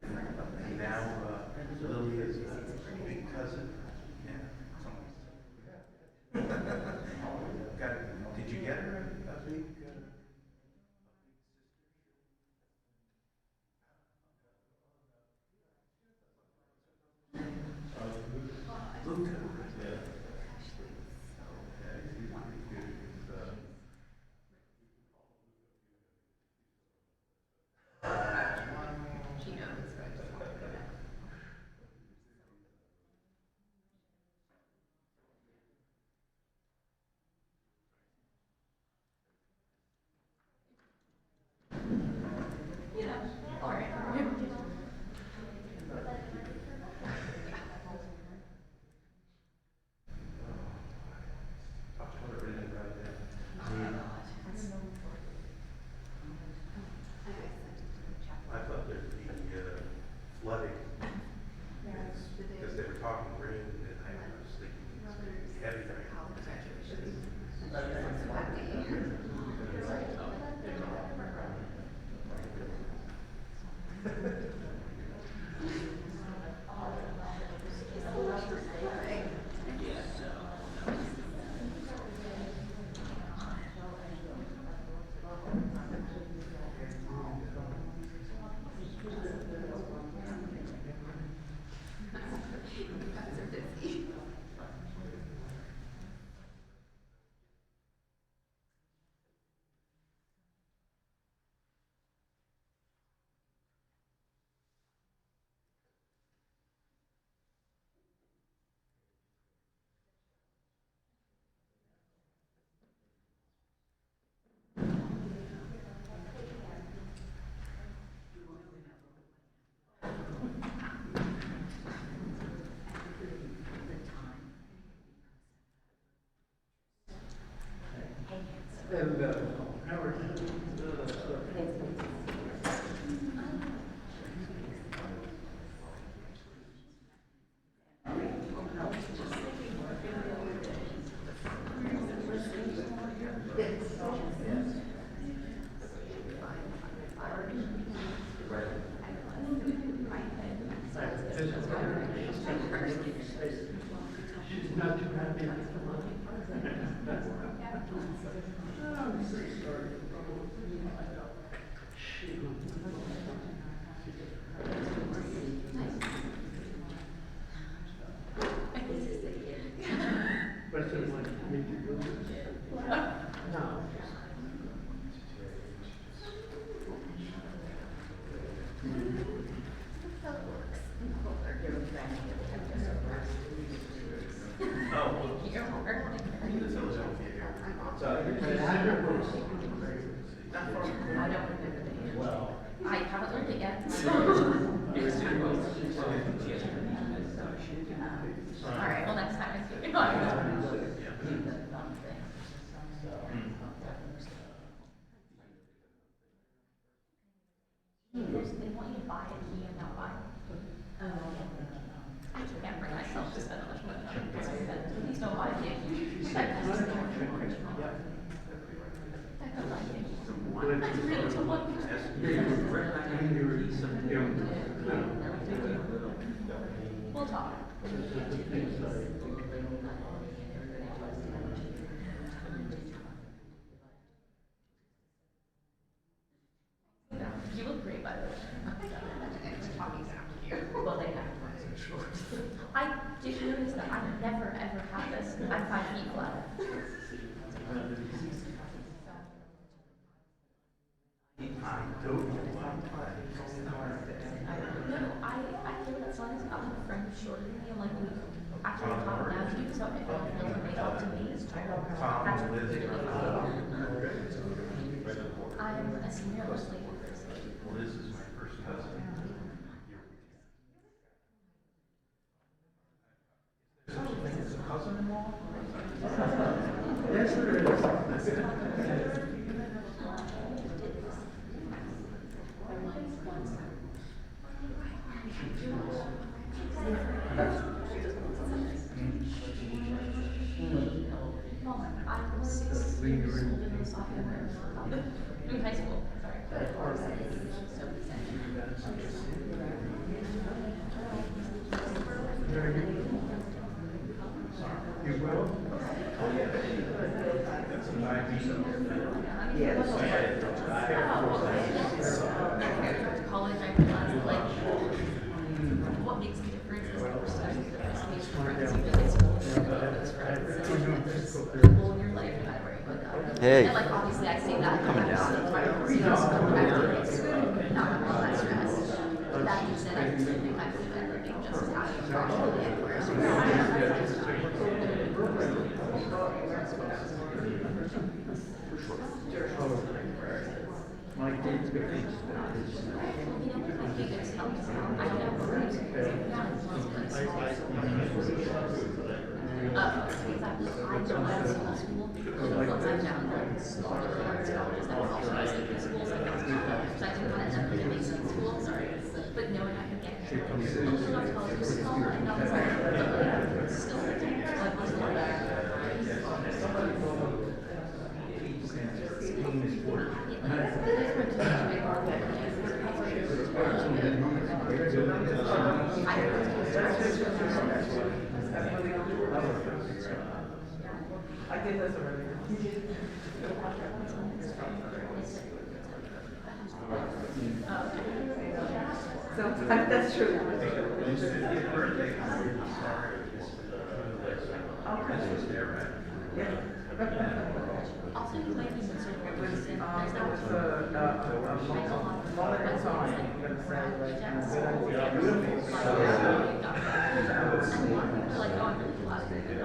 And now Lily is a big cousin. Yeah. Did you get her a big? Luca. Yeah. Yeah, he's pretty good. She knows, right? You know, all right. I'll put her in right there. I thought there'd be flooding. Because they were talking rain, and I was thinking it's going to be heavy rain. You guys are busy. And Howard. She's not too happy. I'm so sorry. But it's like, need to go. No. Oh, You're more. it's a little here. So, I don't remember the name. Well. I haven't learned it yet. All right, well, next time I see you. They want you to buy a key and not buy it. I can't bring myself to spend much money on it. Please don't buy a key. I really don't want We'll talk. You look great, by the way. Well, they have I did notice that I never ever have this. I'm 5 feet flat. No, I feel that son is about a friend who's shorter than me. I'm like, after I talk down to you, so it all feels like they talk to me. That's I'm a senior mostly. Liz is my first cousin. Is a cousin-in-law? Yes, there is. Mom, I was 6 years older than sophomore in high school. Sorry. You will? College, I realized like what makes a difference is the perspective that makes a difference. You really school those friends and people in your life no matter where you put them. Hey. And like obviously I say that Coming down. So I don't see those school activities, not have all that stress. But that being said, I really think I believe in living just as happy as possible. My kids go. But knowing I could get still I did this already. So, that's true. Also, you might be concerned with It was, person. it was a moment in time, I'm gonna say, like, good idea. Like, oh, I'm really glad I did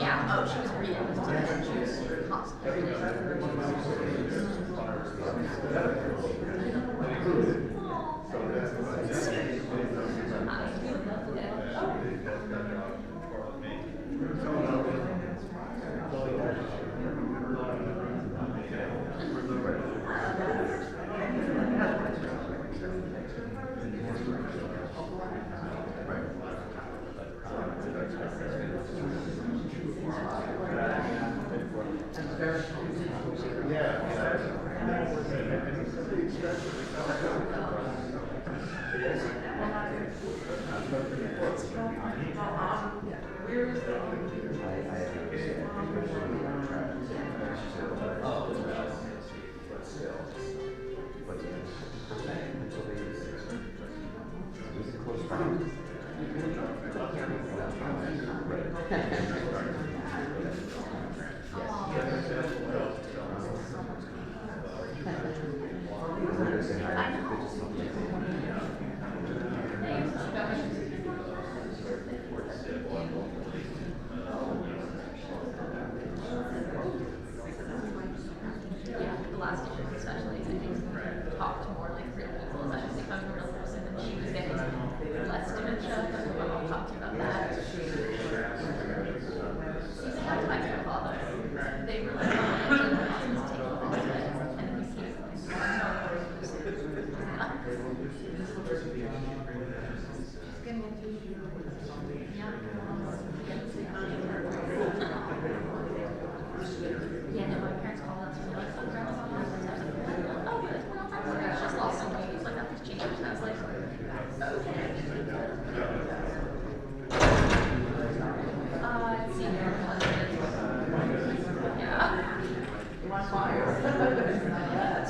Yeah, oh, she was reading. She was constantly.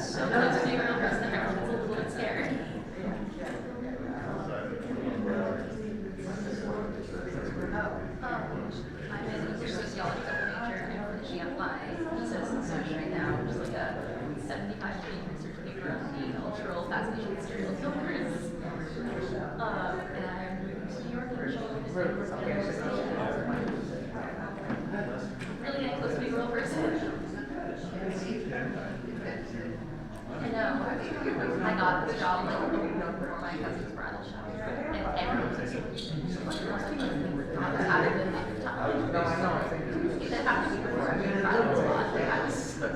So close to your I'm in English sociology double major. I'm finishing up my thesis research right now, which is like a 75-page research paper on the cultural fascination with serial killers. And I'm moving to New York in June. Really getting close to being a real person. And I got this job like for my cousin's bridal shower, and everyone was so cute. I was having the time. It happened to me before I made bridal a lot. Like, I was so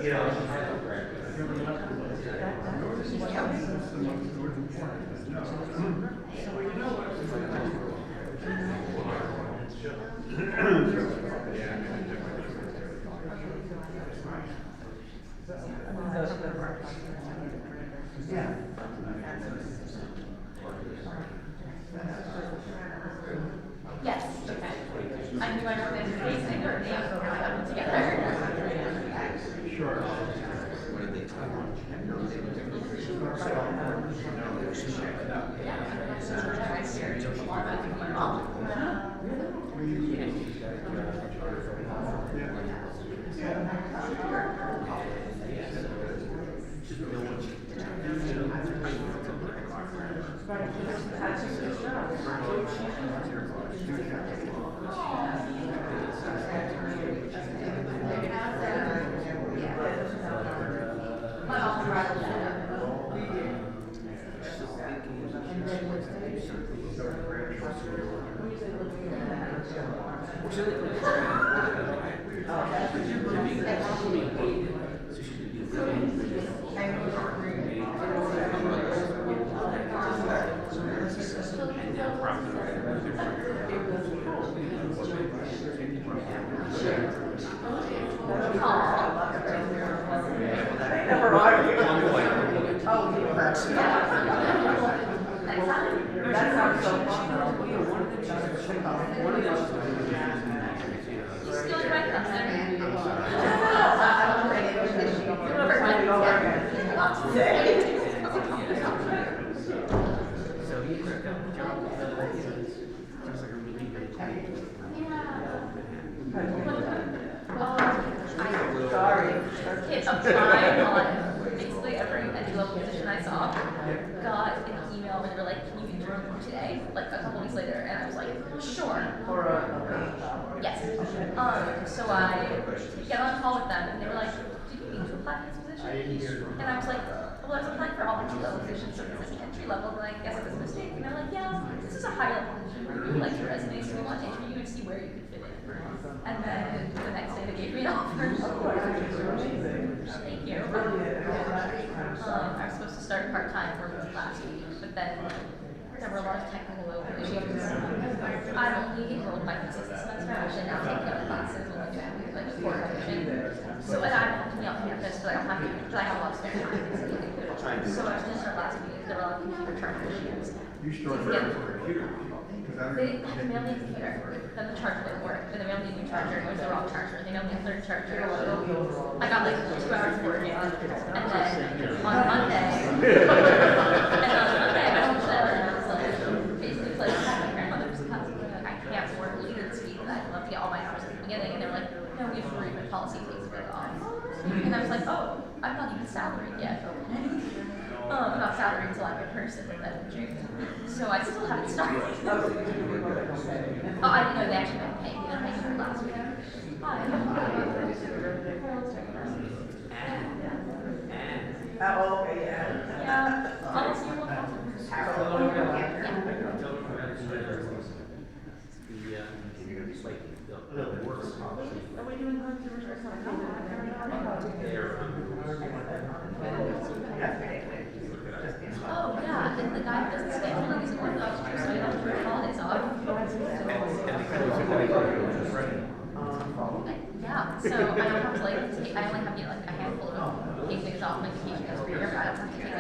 Yes, okay. I knew I recommended the case, I knew her name, so I got them together. Sure. My mom's bridal shower. Never argue. Oh, you hurt. That sounds so fun though. Still in my cousin. Kids applied on basically every entry-level position I saw. Got an email and they were like, "Can you interview today?" Like a couple weeks later, and I was like, "Sure." Yes. So I get on a call with them, and they were like, "Did you need to apply for this position?" And I was like, "Well, I was applying for all entry-level positions, so this is entry level, and I guess it was a mistake." And they're like, "Yeah, this is a high-level position. We really like your resume, so we want to interview you and see where you could fit in." And then the next day, they gave me an offer. Thank you. I was supposed to start part-time work last week, but then there were a lot of technical issues. I'm only enrolled my thesis this semester, actually now taking other classes, only doing like a core revision. So and I'm helping me on campus, but I don't have to, because I have a lot of spare time. So I was gonna start last week, there were a lot of computer charger issues. You started with a computer. They had to mail me a computer, then the charger didn't work, then they mailed me a new charger, it was the wrong charger, they mailed me a third charger. I got like 2 hours of work, and then on Monday, I went to them and I was like, basically like, my grandmother's cousin, like, I can't work later this week, and I'd love to get all my hours at the beginning, and they were like, no, we have a bereavement policy, takes a bit off. And I was like, oh, I'm not even salaried yet, okay. I'm not salaried until I'm in person, and then June. So I still haven't started. Oh, I didn't know they actually been paying me. They're paying me for last week. Oh, okay, yeah. Yeah. Honestly, you're welcome. Are we doing controversial Oh, yeah. And the guy who does the scheduling is an Orthodox Jew, so I don't have to holidays off. Yeah, so I don't have to like take, I only have to get like a handful of paid days off my vacation as per year, but I don't have to take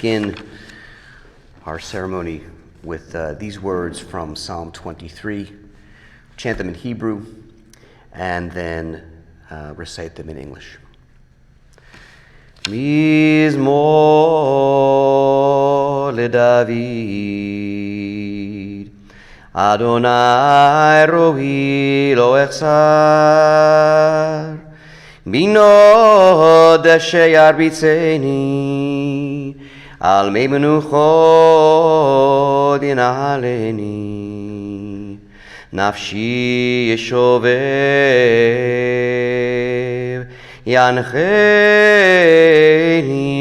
begin our ceremony with these words from Psalm 23. Chant them in Hebrew and then recite them in English. Mizmor leDavid, Adonai rohi lo echsar, binod sheyarbitzeni, al mei menuchot yinahaleni, nafshi yeshovev, yancheni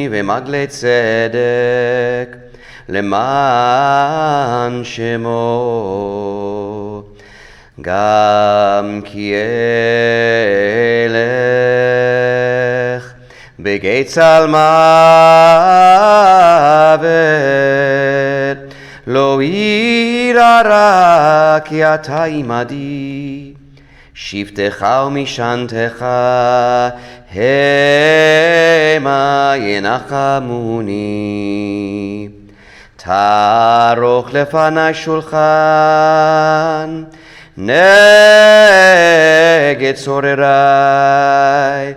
v'magle tzedek, leman shemo, gam ki elech begeitz almavet, lo irara ki ata imadi, shivtecha umishantecha hema yenachamuni. Taroch lefanai shulchan neged tzorerai,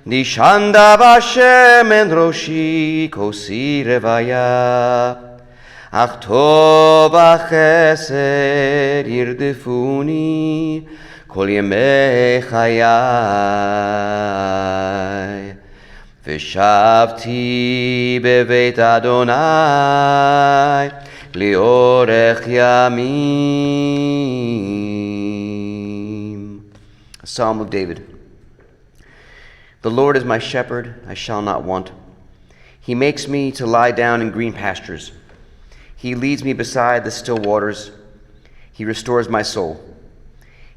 nishanda b'Hashem en roshi kosi revaya, ach tov v'chesed yirdefuni kol yemei chayai. V'shavti beveit Adonai liorech yamim. A Psalm of David. The Lord is my shepherd, I shall not want. He makes me to lie down in green pastures. He leads me beside the still waters. He restores my soul.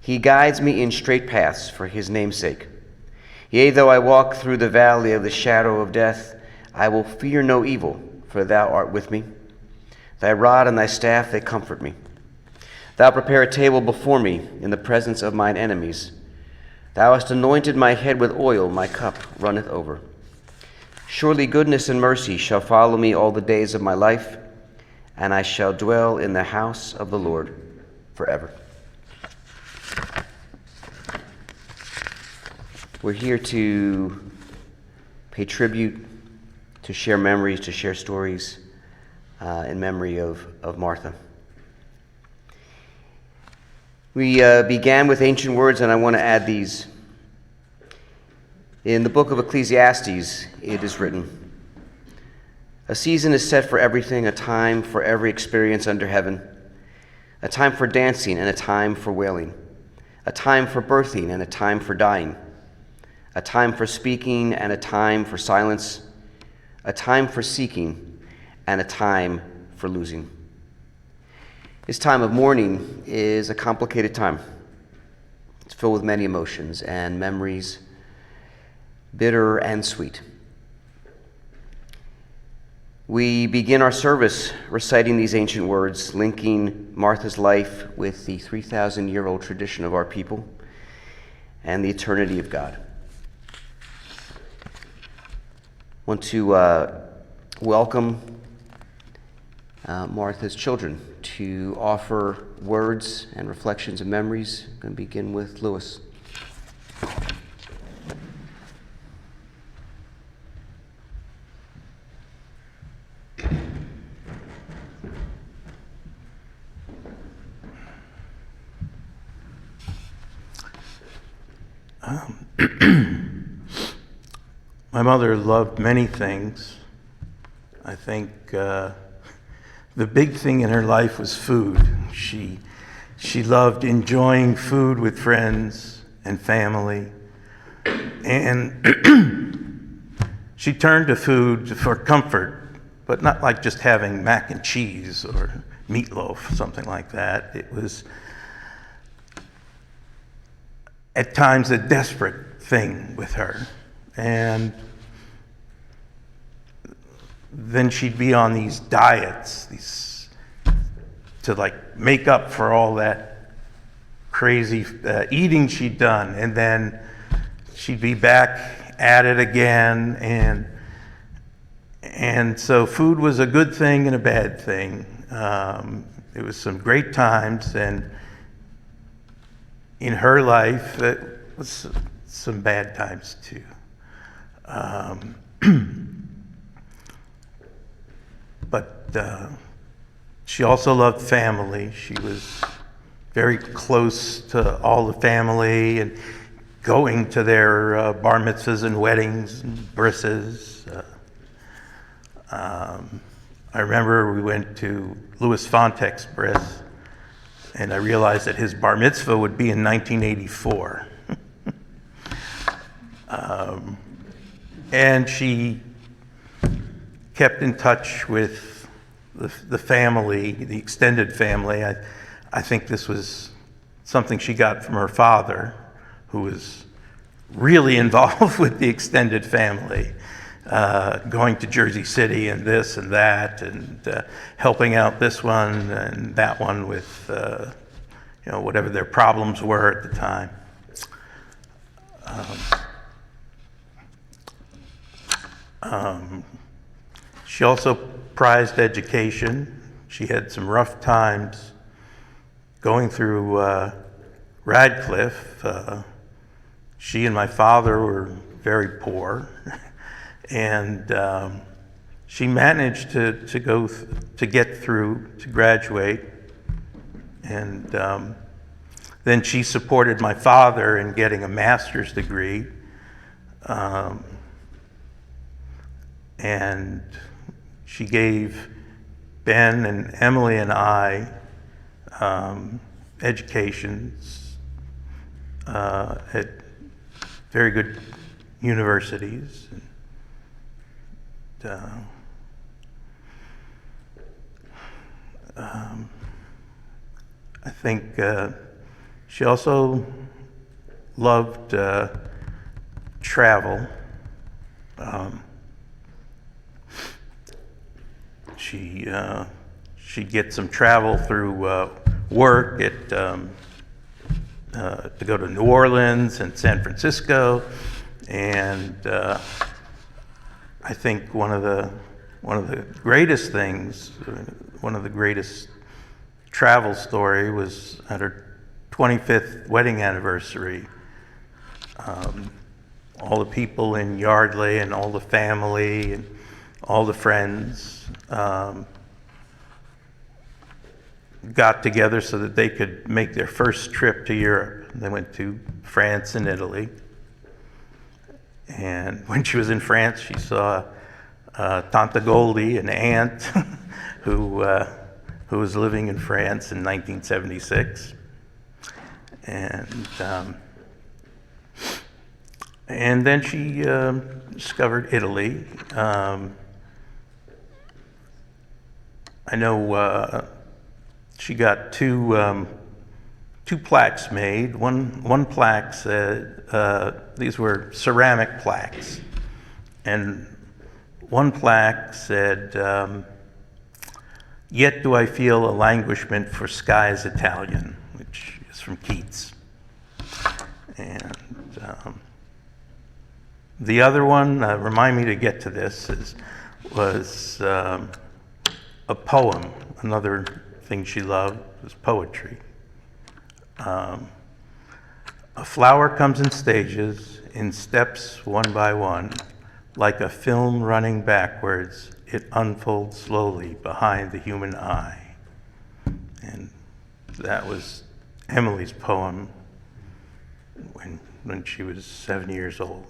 He guides me in straight paths for his name's sake. Yea, though I walk through the valley of the shadow of death, I will fear no evil, for thou art with me. Thy rod and thy staff, they comfort me. Thou prepare a table before me in the presence of mine enemies. Thou hast anointed my head with oil, my cup runneth over. Surely goodness and mercy shall follow me all the days of my life, and I shall dwell in the house of the Lord forever. We're here to pay tribute, to share memories, to share stories in memory of Martha. We began with ancient words, and I want to add these. In the book of Ecclesiastes, it is written, "A season is set for everything, a time for every experience under heaven, a time for dancing and a time for wailing, a time for birthing and a time for dying, a time for speaking and a time for silence, a time for seeking and a time for losing." This time of mourning is a complicated time. It's filled with many emotions and memories, bitter and sweet. We begin our service reciting these ancient words, linking Martha's life with the 3,000-year-old tradition of our people and the eternity of God. I want to welcome Martha's children to offer words and reflections and memories. I'm going to begin with Louis. My mother loved many things. I think the big thing in her life was food. She loved enjoying food with friends and family. And she turned to food for comfort, but not like just having mac and cheese or meatloaf, something like that. It was at times a desperate thing with her. And then she'd be on these diets, to like make up for all that crazy eating she'd done, and then she'd be back at it again, And so food was a good thing and a bad thing. It was some great times, and in her life, it was some bad times too. But she also loved family. She was very close to all the family and going to their bar mitzvahs and weddings and brises. I remember we went to Louis Fontek's bris, and I realized that his bar mitzvah would be in 1984. And she kept in touch with the family, the extended family. I think this was something she got from her father, who was really involved with the extended family, going to Jersey City and this and that, and helping out this one and that one with whatever their problems were at the time. She also prized education. She had some rough times going through Radcliffe. She and my father were very poor, and she managed to get through, to graduate, and then she supported my father in getting a master's degree. And she gave Ben and Emily and I educations at very good universities. I think she also loved travel. She'd get some travel through work to go to New Orleans and San Francisco, and I think one of the greatest things, one of the greatest travel story was at her 25th wedding anniversary. All the people in Yardley and all the family and all the friends got together so that they could make their first trip to Europe. They went to France and Italy. And when she was in France, she saw Tante Goldie, an aunt who was living in France in 1976. And then she discovered Italy. I know she got two plaques made. One plaque said, these were ceramic plaques, and one plaque said, "Yet do I feel a languishment for skies Italian," which is from Keats. And the other one, remind me to get to this, was a poem. Another thing she loved was poetry. A flower comes in stages, in steps one by one, like a film running backwards, it unfolds slowly behind the human eye. And that was Emily's poem when she was 7 years old.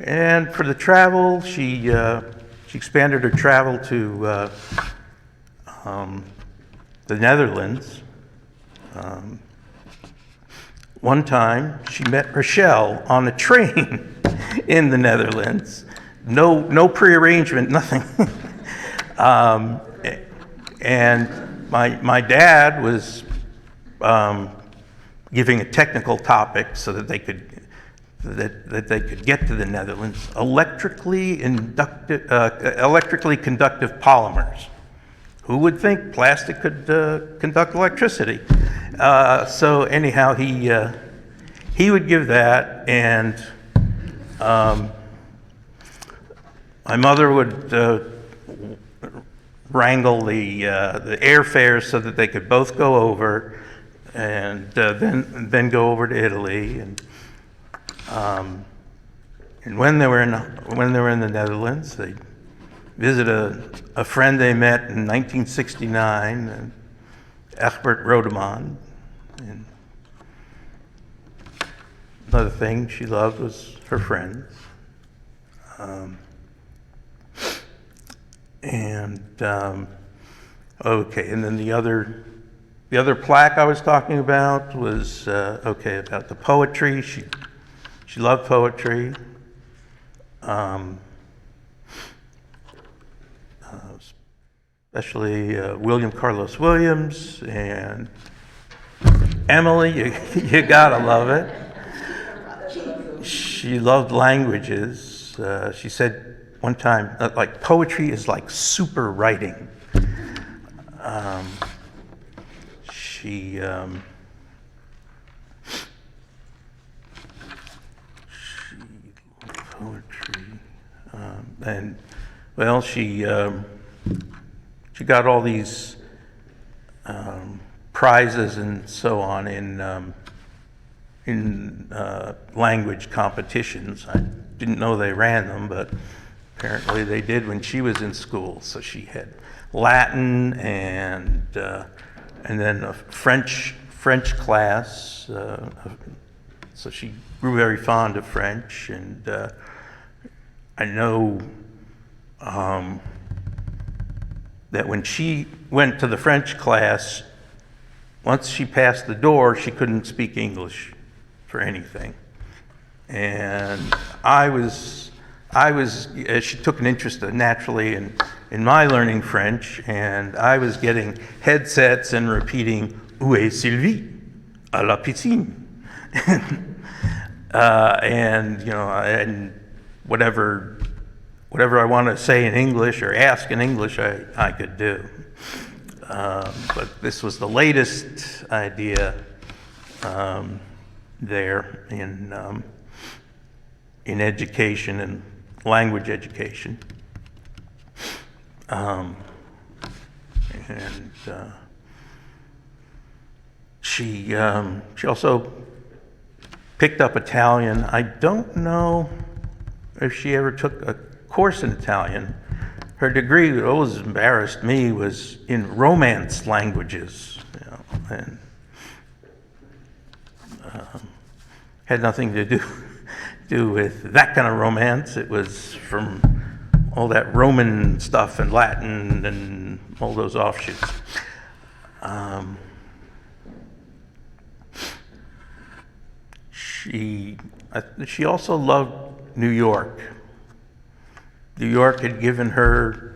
And for the travel, she expanded her travel to the Netherlands. One time, she met Rochelle on a train in the Netherlands. No prearrangement, nothing. And my dad was giving a technical topic so that they could get to the Netherlands. Electrically conductive polymers. who would think plastic could conduct electricity? So anyhow, he would give that, and my mother would wrangle the airfares so that they could both go over, and then go over to Italy, and when they were in the Netherlands, they visit a friend they met in 1969, and Egbert Rodeman. And another thing she loved was her friends. Okay, and then the other plaque I was talking about was about the poetry. She loved poetry. Especially William Carlos Williams and Emily. You gotta love it. She loved languages. She said one time, like, poetry is like super writing. She loved poetry, and well, she got all these prizes and so on in language competitions. I didn't know they ran them, but apparently they did when she was in school. So she had Latin and then a French class. So she grew very fond of French, and I know that when she went to the French class, once she passed the door, she couldn't speak English for anything. And she took an interest naturally in my learning French, and I was getting headsets and repeating, "Où est Sylvie? À la piscine." And whatever I want to say in English or ask in English, I could do. But this was the latest idea there in education and language education. She also picked up Italian. I don't know if she ever took a course in Italian. Her degree, that always embarrassed me, was in Romance languages, and had nothing to do with that kind of romance. It was from all that Roman stuff and Latin and all those offshoots. She also loved New York. New York had given her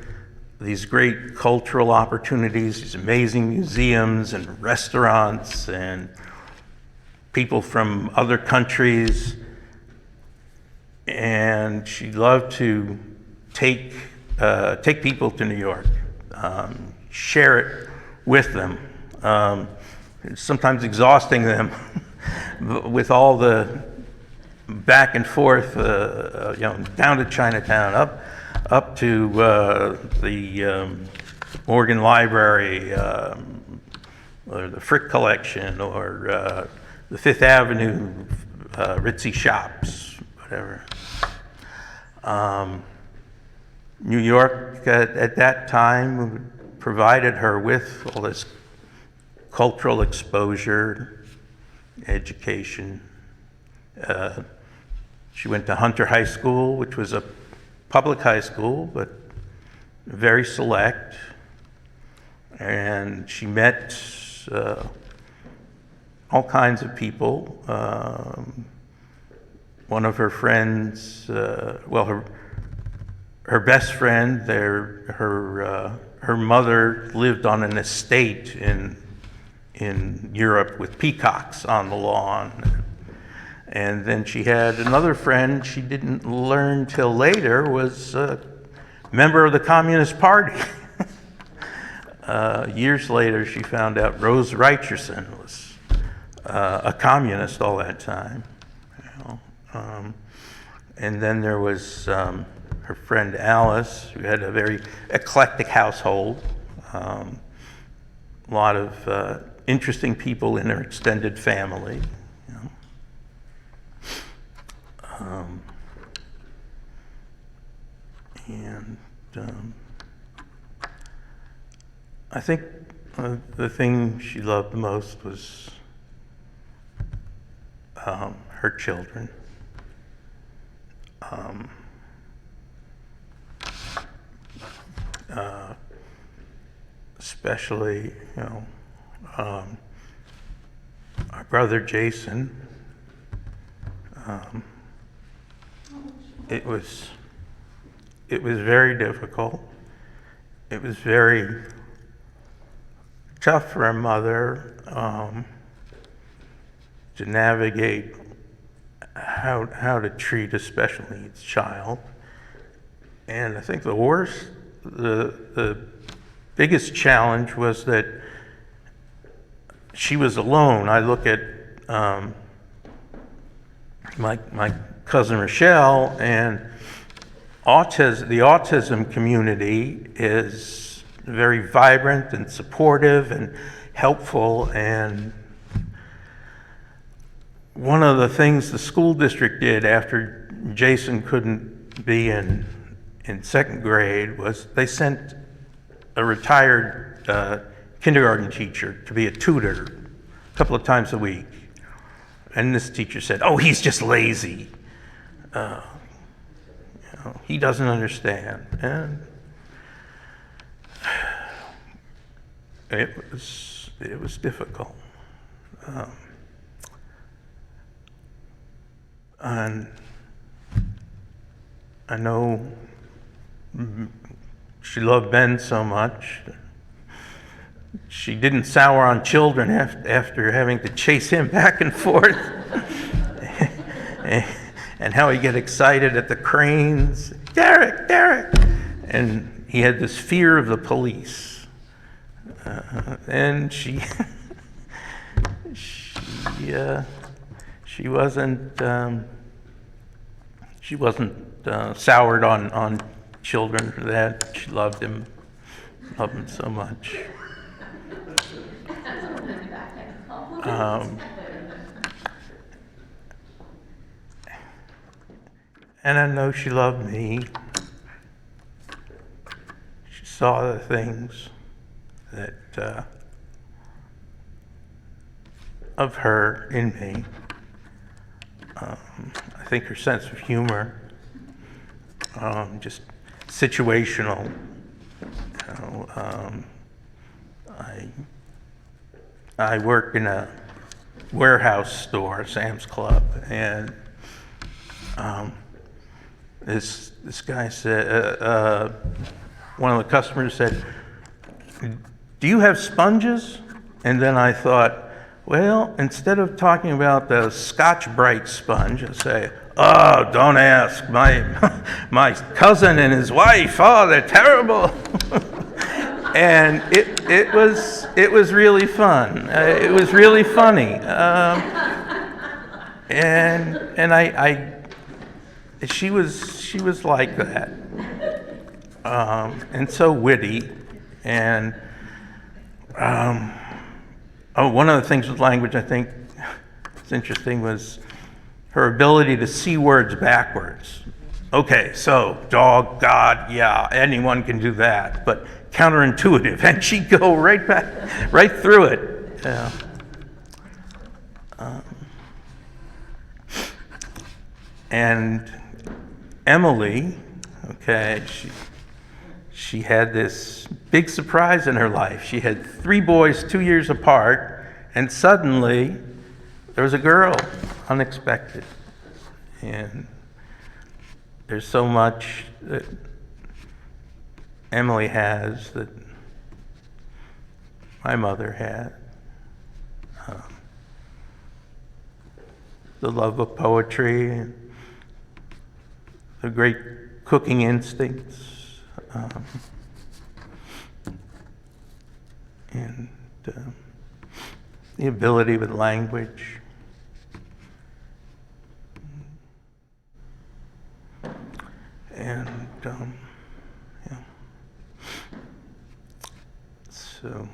these great cultural opportunities, these amazing museums and restaurants and people from other countries. And she loved to take people to New York, share it with them, sometimes exhausting them with all the back and forth, down to Chinatown, up to the Morgan Library, or the Frick Collection, or the Fifth Avenue ritzy shops, whatever. New York at that time provided her with all this cultural exposure, education. She went to Hunter High School, which was a public high school, but very select. And she met all kinds of people. One of her friends, her best friend, her mother lived on an estate in Europe with peacocks on the lawn. And then she had another friend she didn't learn till later was a member of the Communist Party. Years later, she found out Rose Richardson was a communist all that time. You know? And then there was her friend Alice, who had a very eclectic household. A lot of interesting people in her extended family. You know? I think the thing she loved the most was her children. Especially, you know, our brother Jason. It was very difficult. It was very tough for a mother to navigate how to treat a special needs child. And I think the biggest challenge was that she was alone. I look at my cousin Rochelle, and the autism community is very vibrant and supportive and helpful. And one of the things the school district did after Jason couldn't be in second grade was they sent a retired kindergarten teacher to be a tutor a couple of times a week. And this teacher said, "Oh, he's just lazy. He doesn't understand." And it was difficult. And I know she loved Ben so much. She didn't sour on children after having to chase him back and forth. And how he'd get excited at the cranes. Derek, Derek! And he had this fear of the police. And she wasn't soured on children for that. She loved him so much. And I know she loved me. She saw the things that of her in me. I think her sense of humor, just situational. You know, I work in a warehouse store, Sam's Club, and this guy said, one of the customers said, "Do you have sponges?" And then I thought, well, instead of talking about the Scotch Brite sponge, I say, "Oh, don't ask. My cousin and his wife, oh, they're terrible." And it was really fun. It was really funny. And she was like that, and so witty. And one of the things with language I think is interesting was her ability to see words backwards. Okay, so dog, God, yeah, anyone can do that, but counterintuitive, and she'd go right back, right through it. Yeah. And Emily, okay, she had this big surprise in her life. She had 3 boys 2 years apart, and suddenly there was a girl, unexpected. And there's so much that Emily has that my mother had. The love of poetry, the great cooking instincts, and the ability with language. And yeah. So,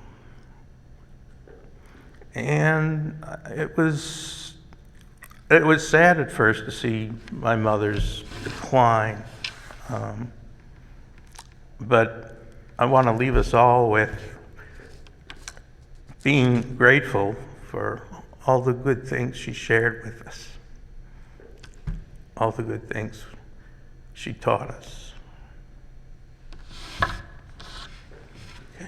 and it was sad at first to see my mother's decline, but I want to leave us all with being grateful for all the good things she shared with us, all the good things she taught us. Okay.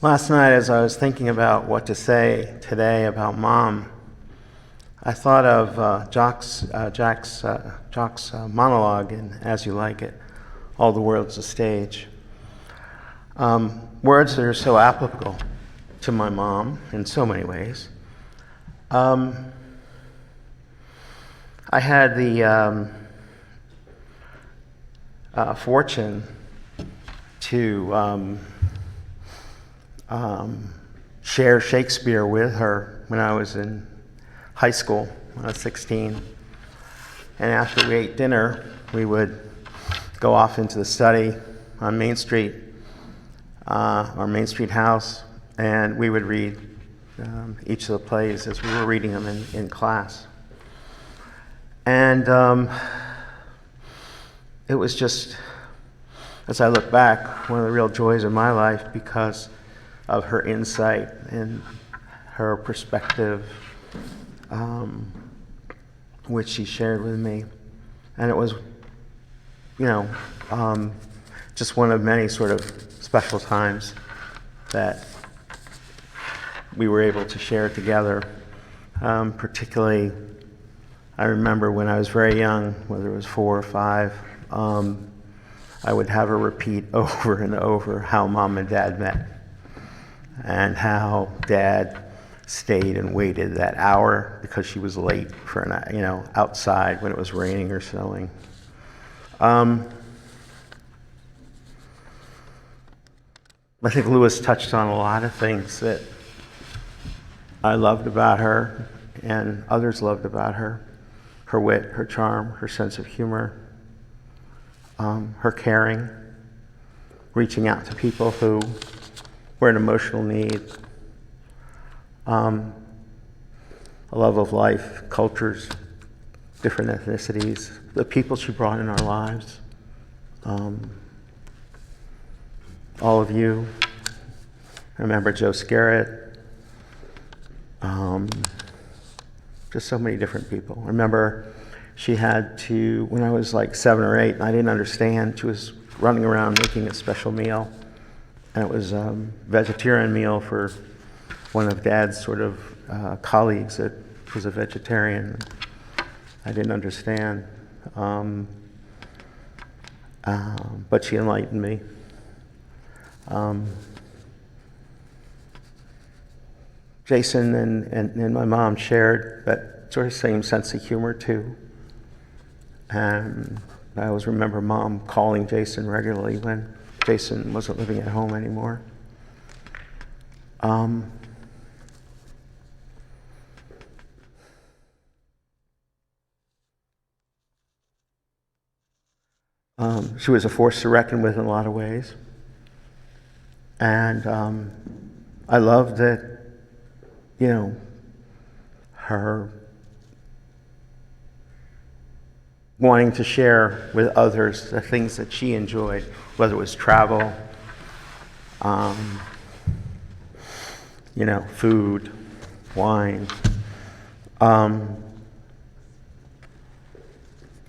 Last night, as I was thinking about what to say today about Mom, I thought of Jack's monologue in As You Like It, All the World's a Stage. Words that are so applicable to my mom in so many ways. I had the fortune to share Shakespeare with her when I was in high school, when I was 16. And after we ate dinner, we would go off into the study on Main Street, our Main Street house, and we would read each of the plays as we were reading them in class. And it was just, as I look back, one of the real joys of my life because of her insight and her perspective, which she shared with me. And it was, just one of many sort of special times that we were able to share together. Particularly, I remember when I was very young, whether it was 4 or 5, I would have her repeat over and over how Mom and Dad met, and how Dad stayed and waited that hour because she was late for outside when it was raining or snowing. I think Lewis touched on a lot of things that I loved about her and others loved about her. Her wit, her charm, her sense of humor, her caring, reaching out to people who were in emotional need, a love of life, cultures, different ethnicities, the people she brought in our lives, all of you. I remember Joe Scarrett, just so many different people. I remember she had to, when I was like 7 or 8, and I didn't understand, she was running around making a special meal. And it was a vegetarian meal for one of Dad's sort of colleagues that was a vegetarian. I didn't understand. But she enlightened me. Jason and my mom shared that sort of same sense of humor too. And I always remember Mom calling Jason regularly when Jason wasn't living at home anymore. She was a force to reckon with in a lot of ways. And I loved that, her wanting to share with others the things that she enjoyed, whether it was travel, food, wine. And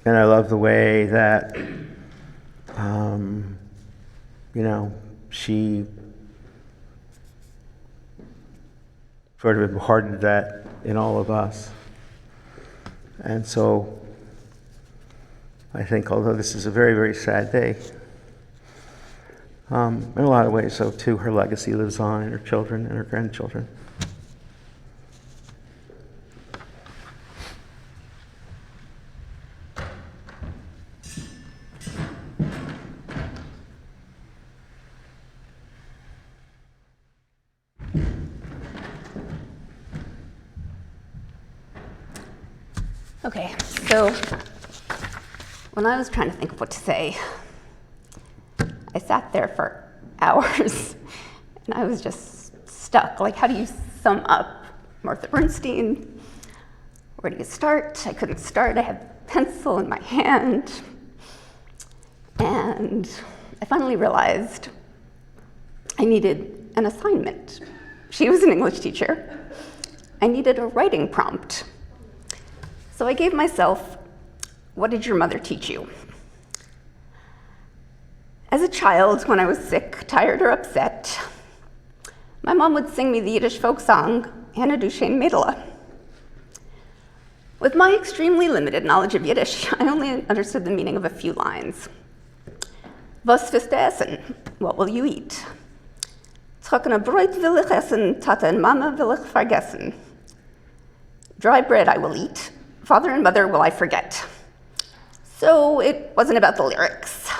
I love the way that, sort of imparted that in all of us. And so I think, although this is a very, very sad day, in a lot of ways, so too, her legacy lives on in her children and her grandchildren. Okay, so when I was trying to think of what to say, I sat there for hours and I was just stuck. Like, how do you sum up Martha Bernstein? Where do you start? I couldn't start. I had a pencil in my hand. And I finally realized I needed an assignment. She was an English teacher. I needed a writing prompt. So I gave myself, what did your mother teach you? As a child, when I was sick, tired, or upset, my mom would sing me the Yiddish folk song, Anna du schön Mädele. With my extremely limited knowledge of Yiddish, I only understood the meaning of a few lines. Was willst du essen? What will you eat? Trockene Brot will ich essen, Tata and Mama will ich vergessen. Dry bread I will eat, father and mother will I forget. So it wasn't about the lyrics.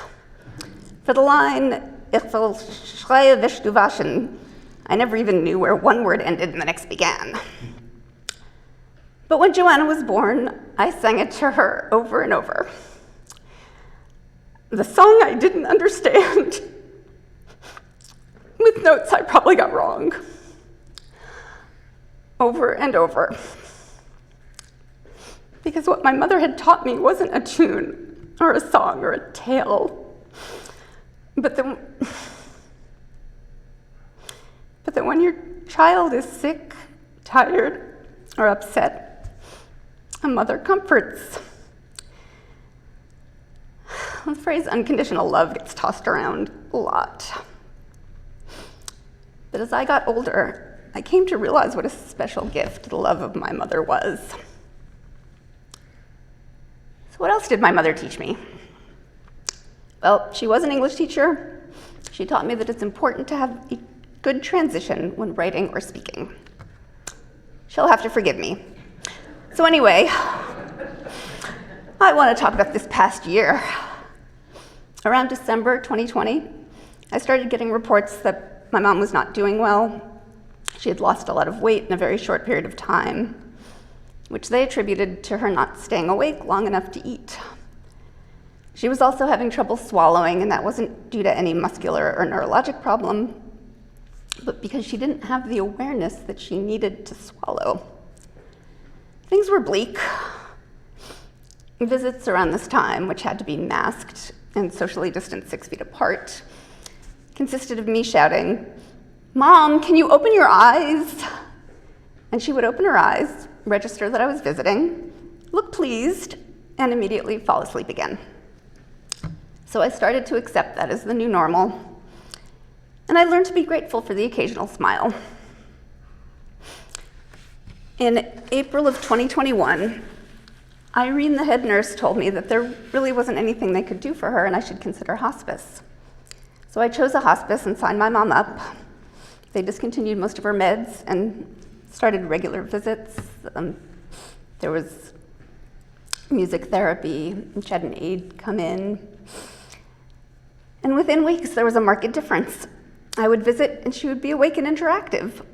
For the line, ich will schreien, wisch du waschen, I never even knew where one word ended and the next began. But when Joanna was born, I sang it to her over and over. The song I didn't understand, with notes I probably got wrong, over and over. Because what my mother had taught me wasn't a tune or a song or a tale, but that when your child is sick, tired, or upset, a mother comforts. The phrase unconditional love gets tossed around a lot. But as I got older, I came to realize what a special gift the love of my mother was. So what else did my mother teach me? Well, she was an English teacher. She taught me that it's important to have a good transition when writing or speaking. She'll have to forgive me. So anyway, I want to talk about this past year. Around December 2020, I started getting reports that my mom was not doing well. She had lost a lot of weight in a very short period of time, which they attributed to her not staying awake long enough to eat. She was also having trouble swallowing, and that wasn't due to any muscular or neurologic problem, but because she didn't have the awareness that she needed to swallow. Things were bleak. Visits around this time, which had to be masked and socially distanced 6 feet apart, consisted of me shouting, "Mom, can you open your eyes?" And she would open her eyes, register that I was visiting, look pleased, and immediately fall asleep again. So I started to accept that as the new normal, and I learned to be grateful for the occasional smile. In April of 2021, Irene, the head nurse, told me that there really wasn't anything they could do for her and I should consider hospice. So I chose a hospice and signed my mom up. They discontinued most of her meds and started regular visits. There was music therapy, and she had an aide come in. And within weeks, there was a marked difference. I would visit and she would be awake and interactive.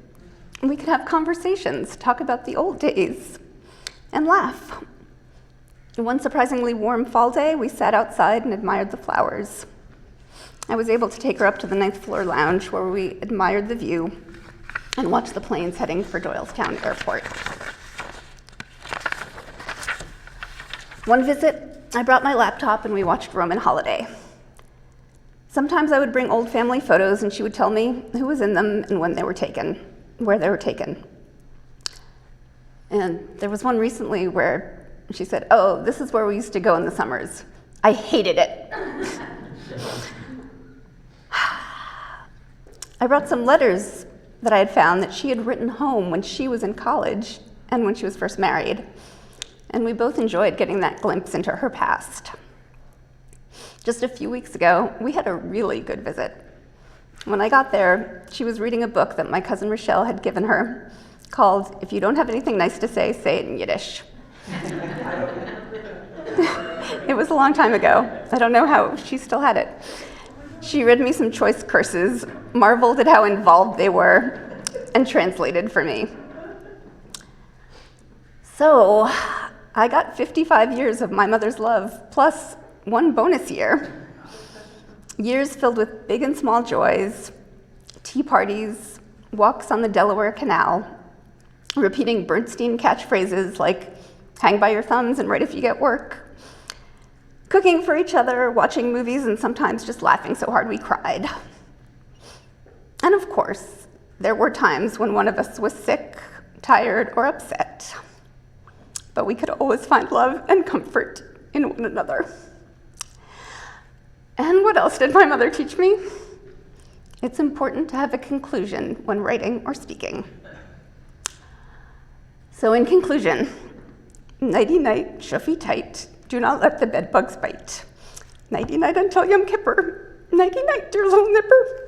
And we could have conversations, talk about the old days, and laugh. One surprisingly warm fall day, we sat outside and admired the flowers. I was able to take her up to the 9th floor lounge where we admired the view and watched the planes heading for Doylestown Airport. One visit, I brought my laptop and we watched Roman Holiday. Sometimes I would bring old family photos and she would tell me who was in them and when they were taken, where they were taken. And there was one recently where she said, "Oh, this is where we used to go in the summers. I hated it." I brought some letters that I had found that she had written home when she was in college and when she was first married, and we both enjoyed getting that glimpse into her past. Just a few weeks ago, we had a really good visit. When I got there, she was reading a book that my cousin Rochelle had given her called If You Don't Have Anything Nice to Say It in Yiddish. It was a long time ago. I don't know how she still had it. She read me some choice curses, marveled at how involved they were, and translated for me. So I got 55 years of my mother's love, plus one bonus year. Years filled with big and small joys, tea parties, walks on the Delaware Canal, repeating Bernstein catchphrases like hang by your thumbs and write if you get work, cooking for each other, watching movies, and sometimes just laughing so hard we cried. And of course, there were times when one of us was sick, tired, or upset. But we could always find love and comfort in one another. And what else did my mother teach me? It's important to have a conclusion when writing or speaking. So in conclusion, nighty-night, shuffy tight, do not let the bedbugs bite. Nighty-night until Yom Kippur. Nighty-night, dear little nipper.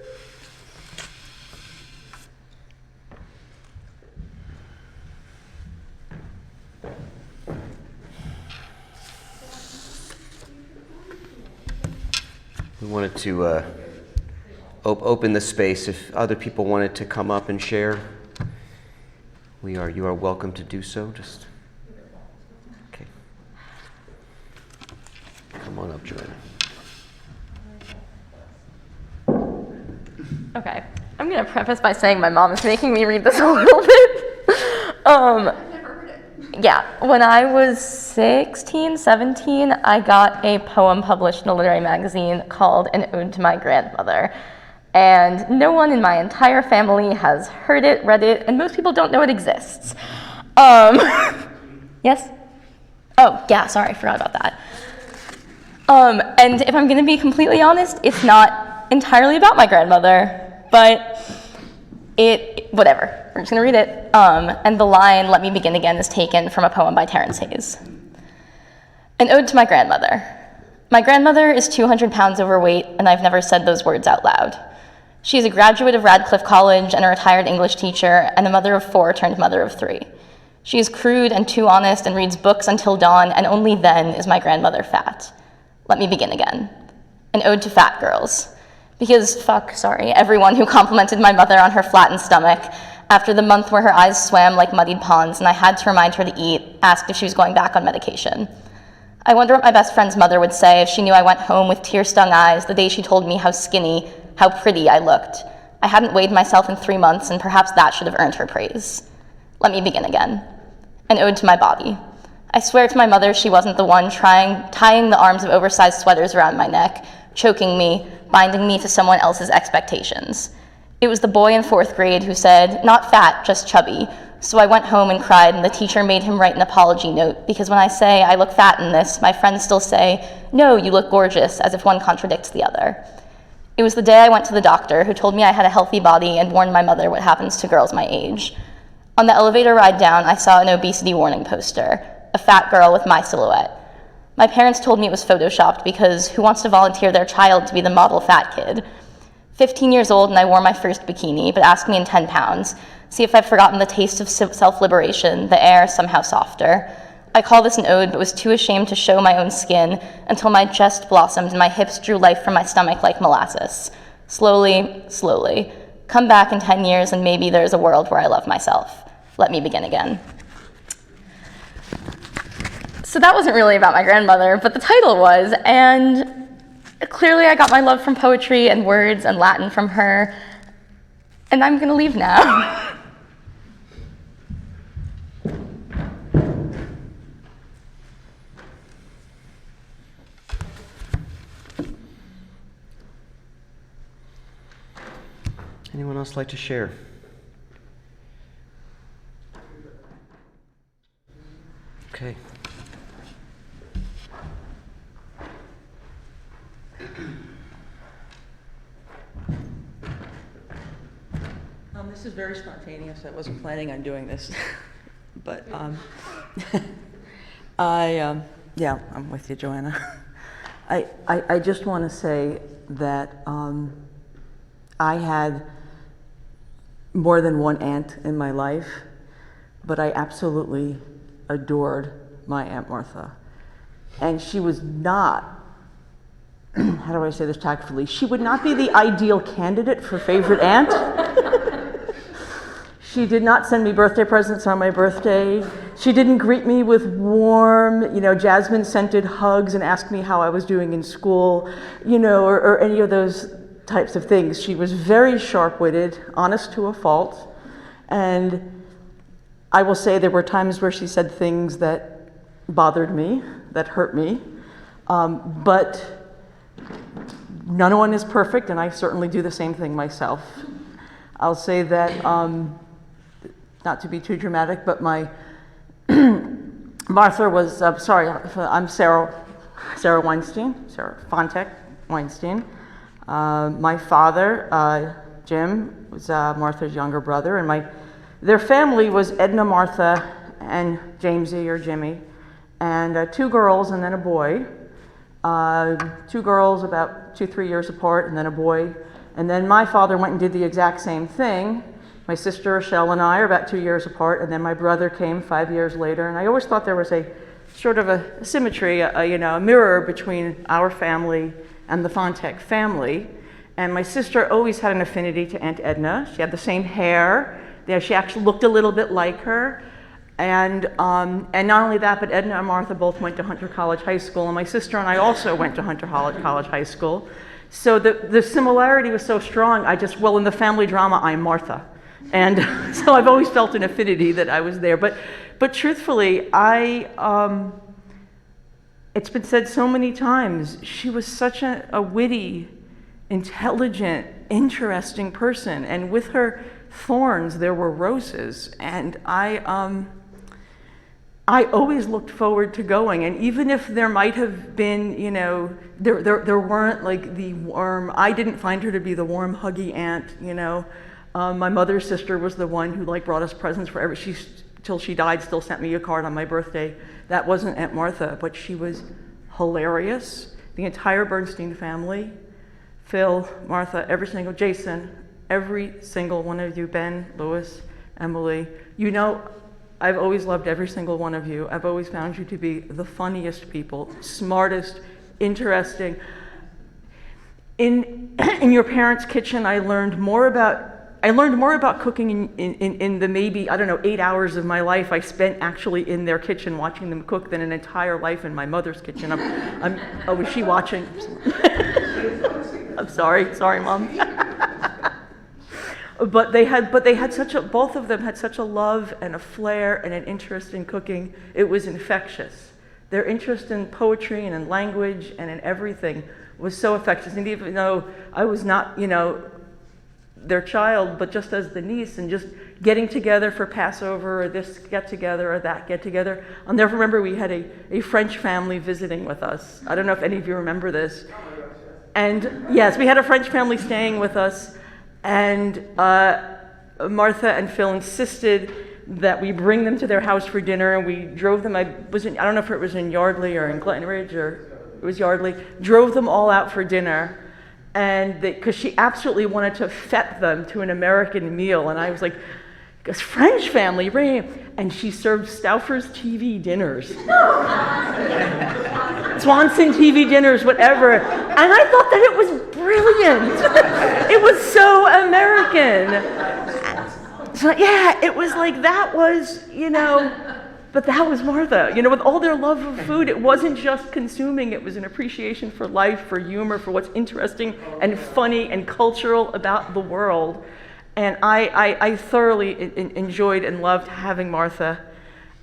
We wanted to open the space. If other people wanted to come up and share, you are welcome to do so. Just okay. Come on up, Joanna. Okay, I'm gonna preface by saying my mom is making me read this a little bit. I've never heard it. Yeah, when I was 16, 17, I got a poem published in a literary magazine called An Ode to My Grandmother. And no one in my entire family has heard it, read it, and most people don't know it exists. Yes? Oh, yeah, sorry, I forgot about that. And if I'm gonna be completely honest, it's not entirely about my grandmother, but whatever, we're just gonna read it. And the line, "Let me begin again," is taken from a poem by Terence Hayes. An ode to my grandmother. My grandmother is 200 pounds overweight, and I've never said those words out loud. She is a graduate of Radcliffe College and a retired English teacher, and a mother of 4 turned mother of 3. She is crude and too honest and reads books until dawn, and only then is my grandmother fat. Let me begin again. An ode to fat girls. Because, everyone who complimented my mother on her flattened stomach after the month where her eyes swam like muddied ponds and I had to remind her to eat, asked if she was going back on medication. I wonder what my best friend's mother would say if she knew I went home with tear-stung eyes the day she told me how skinny, how pretty I looked. I hadn't weighed myself in 3 months, and perhaps that should have earned her praise. Let me begin again. An ode to my body. I swear to my mother she wasn't the one tying the arms of oversized sweaters around my neck, choking me, binding me to someone else's expectations. It was the boy in 4th grade who said, "Not fat, just chubby." So I went home and cried, and the teacher made him write an apology note, because when I say I look fat in this, my friends still say, "No, you look gorgeous," as if one contradicts the other. It was the day I went to the doctor, who told me I had a healthy body and warned my mother what happens to girls my age. On the elevator ride down, I saw an obesity warning poster, a fat girl with my silhouette. My parents told me it was photoshopped because who wants to volunteer their child to be the model fat kid? 15 years old and I wore my first bikini, but ask me in 10 pounds. See if I've forgotten the taste of self-liberation, the air somehow softer. I call this an ode, but was too ashamed to show my own skin until my chest blossomed and my hips drew life from my stomach like molasses. Slowly, slowly. Come back in 10 years and maybe there's a world where I love myself. Let me begin again. So that wasn't really about my grandmother, but the title was, and clearly I got my love from poetry and words and Latin from her, and I'm gonna leave now. Anyone else like to share? Okay. this is very spontaneous. I wasn't planning on doing this, but yeah, I'm with you, Joanna. I just want to say that I had more than one aunt in my life, but I absolutely adored my Aunt Martha. And she was not, how do I say this tactfully? She would not be the ideal candidate for favorite aunt. She did not send me birthday presents on my birthday. She didn't greet me with warm, jasmine-scented hugs and ask me how I was doing in school, or any of those types of things. She was very sharp-witted, honest to a fault, and I will say there were times where she said things that bothered me, that hurt me, but no one is perfect, and I certainly do the same thing myself. I'll say that, not to be too dramatic, but my Martha was, I'm Sarah Weinstein, Sarah Fontek Weinstein. My father, Jim, was Martha's younger brother, and their family was Edna, Martha, and Jamesy or Jimmy, and 2 girls and then a boy. 2 girls about 2-3 years apart, and then a boy. And then my father went and did the exact same thing. My sister Rochelle and I are about 2 years apart, and then my brother came 5 years later. And I always thought there was a sort of a symmetry, a mirror between our family and the Fontek family. And my sister always had an affinity to Aunt Edna. She had the same hair. She actually looked a little bit like her. And not only that, but Edna and Martha both went to Hunter College High School, and my sister and I also went to Hunter College High School. So the similarity was so strong, in the family drama, I'm Martha. And so I've always felt an affinity that I was there. But truthfully, it's been said so many times, she was such a witty, intelligent, interesting person. And with her thorns, there were roses. And I always looked forward to going. And even if there might have been, there weren't like the warm, I didn't find her to be the warm, huggy aunt, My mother's sister was the one who brought us presents forever. Till she died, still sent me a card on my birthday. That wasn't Aunt Martha, but she was hilarious. The entire Bernstein family, Phil, Martha, Jason, every single one of you, Ben, Louis, Emily, I've always loved every single one of you. I've always found you to be the funniest people, smartest, interesting. In your parents' kitchen, I learned more about cooking in the maybe, 8 hours of my life I spent actually in their kitchen watching them cook than an entire life in my mother's kitchen. Was she watching? I'm sorry, Mom. But both of them had such a love and a flair and an interest in cooking. It was infectious. Their interest in poetry and in language and in everything was so infectious. And even though I was not, their child, but just as the niece, and just getting together for Passover or this get-together or that get-together. I'll never remember, we had a French family visiting with us. I don't know if any of you remember this. And yes, we had a French family staying with us. And Martha and Phil insisted that we bring them to their house for dinner, and we drove them. I don't know if it was in Yardley or in Glen Ridge, or it was Yardley. Drove them all out for dinner, and because she absolutely wanted to fet them to an American meal, and I was like, "This French family, right?" And she served Stauffer's TV dinners. Swanson TV dinners, whatever. And I thought that it was brilliant. It was so American. So yeah, it was like, that was, but that was Martha. With all their love of food, it wasn't just consuming, it was an appreciation for life, for humor, for what's interesting and funny and cultural about the world. And I thoroughly enjoyed and loved having Martha.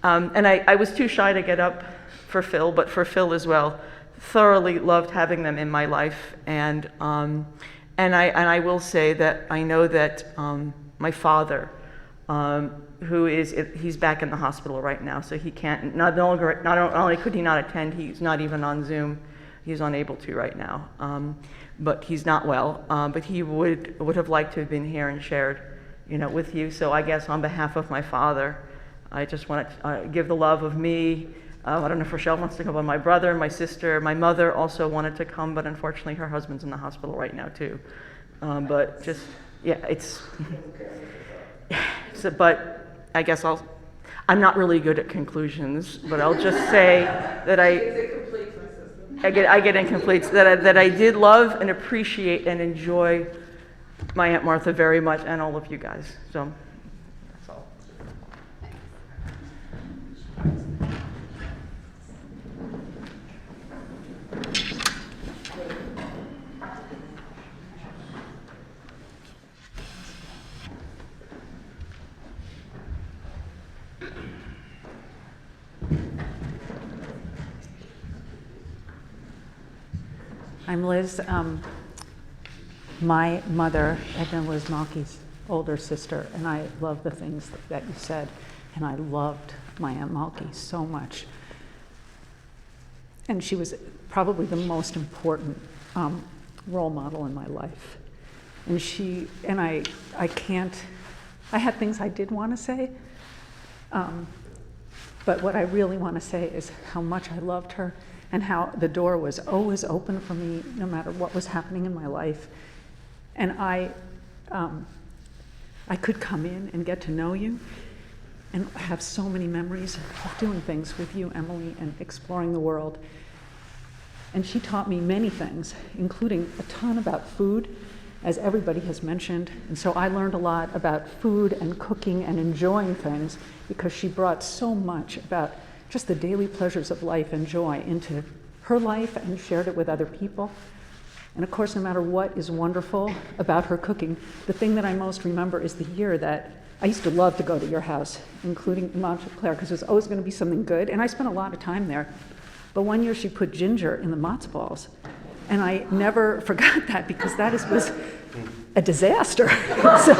And I was too shy to get up for Phil, but for Phil as well. Thoroughly loved having them in my life. And I will say that I know that my father, he's back in the hospital right now, so he can't, not only could he not attend, he's not even on Zoom. He's unable to right now. But he's not well. But he would have liked to have been here and shared with you. So I guess on behalf of my father, I just want to give the love of me. I don't know if Rochelle wants to come, but my brother, my sister, my mother also wanted to come, but unfortunately her husband's in the hospital right now too. But just, yeah, it's, so, but I guess I'm not really good at conclusions, but I'll just say that I get incompletes, that I did love and appreciate and enjoy my Aunt Martha very much, and all of you guys. So that's all. I'm Liz. My mother, Edna, was Malky's older sister, and I love the things that you said, and I loved my Aunt Malky so much. And she was probably the most important role model in my life. And I had things I did want to say, but what I really want to say is how much I loved her and how the door was always open for me no matter what was happening in my life. And I could come in and get to know you and have so many memories of doing things with you, Emily, and exploring the world. And she taught me many things, including a ton about food, as everybody has mentioned. And so I learned a lot about food and cooking and enjoying things because she brought so much about just the daily pleasures of life and joy into her life and shared it with other people. And of course, no matter what is wonderful about her cooking, the thing that I most remember is the year that I used to love to go to your house, including in Montclair, because there's always going to be something good. And I spent a lot of time there. But one year she put ginger in the matzo balls. And I never forgot that because that was a disaster. So,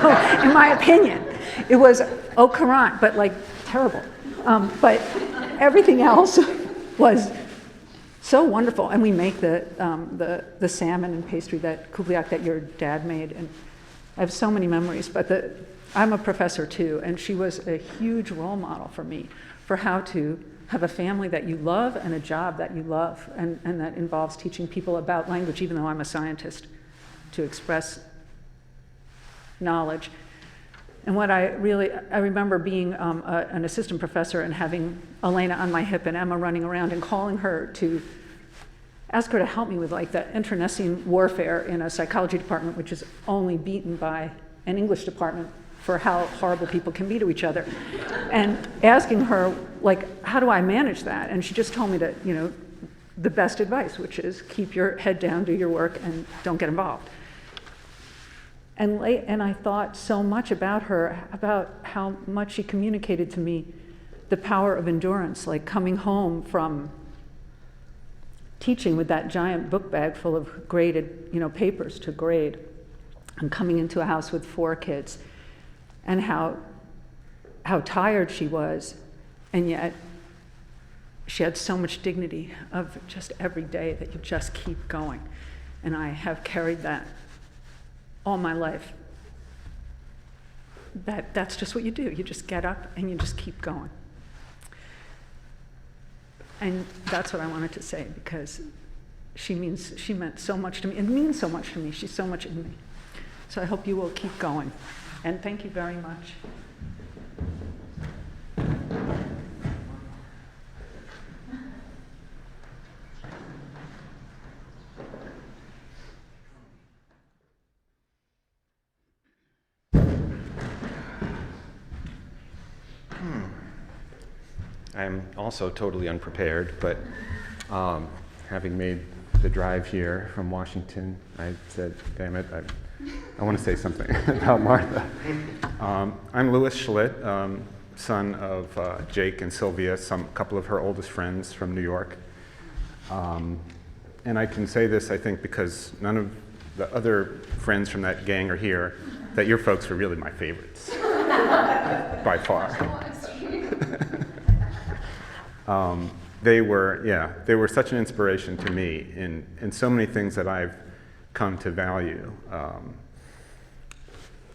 in my opinion, it was au courant, but like terrible. But everything else was so wonderful. And we make the salmon and pastry that kubliak that your dad made. And I have so many memories. But I'm a professor too, and she was a huge role model for me for how to have a family that you love and a job that you love, and that involves teaching people about language, even though I'm a scientist, to express knowledge. And what I remember being an assistant professor and having Elena on my hip and Emma running around and calling her to ask her to help me with like the internecine warfare in a psychology department, which is only beaten by an English department for how horrible people can be to each other. And asking her, like, how do I manage that? And she just told me that, the best advice, which is keep your head down, do your work, and don't get involved. And I thought so much about her, about how much she communicated to me the power of endurance, like coming home from teaching with that giant book bag full of graded, papers to grade, and coming into a house with 4 kids, and how tired she was, and yet she had so much dignity of just every day that you just keep going. And I have carried that all my life. That's just what you do. You just get up and you just keep going. And that's what I wanted to say, because she meant so much to me. It means so much to me. She's so much in me. So I hope you will keep going. And thank you very much. I'm also totally unprepared, but having made the drive here from Washington, I said, damn it, I want to say something about Martha. I'm Louis Schlitt, son of Jake and Sylvia, a couple of her oldest friends from New York. And I can say this, I think, because none of the other friends from that gang are here, that your folks were really my favorites, by far. They were such an inspiration to me in so many things that I've come to value.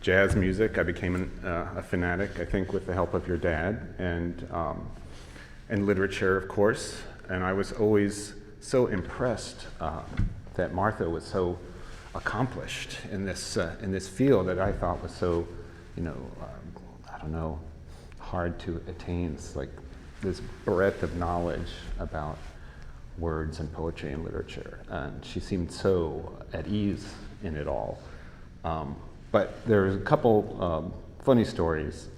jazz music. I became a fanatic, I think, with the help of your dad, and literature, of course. And I was always so impressed that Martha was so accomplished in this field that I thought was so, I don't know, hard to attain. It's like this breadth of knowledge about words and poetry and literature, and she seemed so at ease in it all. But there's a couple funny stories.